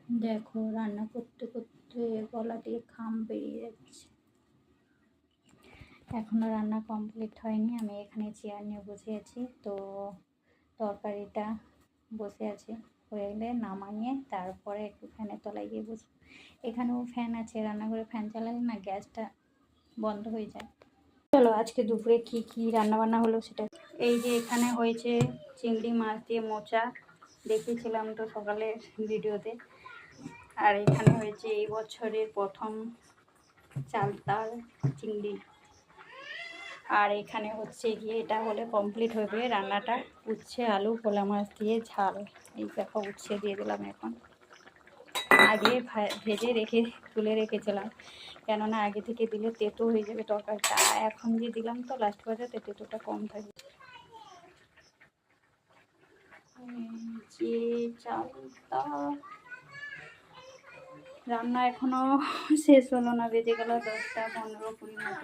দেখো রান্না করতে করতে গলা দিয়ে ঘাম বেরিয়ে যাচ্ছে। এখনো রান্না কমপ্লিট হয়নি, আমি এখানে চেয়ার নিয়ে বসে আছি। তো তরকারিটা বসে আছে, হয়ে গেলে নামাইয়ে তারপরে একটু ফ্যানের তলায় গিয়ে বসবো। এখানেও ফ্যান আছে, রান্নাঘরে ফ্যান চালালে না গ্যাসটা বন্ধ হয়ে যায়। চলো আজকে দুপুরে কি কি রান্না বান্না হলো সেটা। এই যে এখানে হয়েছে চিংড়ি মাছ দিয়ে মোচা, দেখিয়েছিলাম তো সকালে ভিডিওতে। আর এখানে হয়েছে এই বছরের প্রথম চালতার চিংড়ি। আর এখানে হচ্ছে গিয়ে এটা হলে কমপ্লিট হবে রান্নাটা, উচ্ছে আলু ভোলা মাছ দিয়ে ঝাল। এই দেখো উচ্ছে দিয়ে দিলাম, এখন আগে ভেজে রেখে তুলে রেখেছিলাম, কেননা আগে থেকে দিলে তেতো হয়ে যাবে তরকারিটা। এখন দিয়ে দিলাম তো লাস্ট পর্যায়ে তেতোটা কম থাকবে। যে চালটা রান্না এখনো শেষ হলো না, বেজে গেল 10টা 15 20 মতো।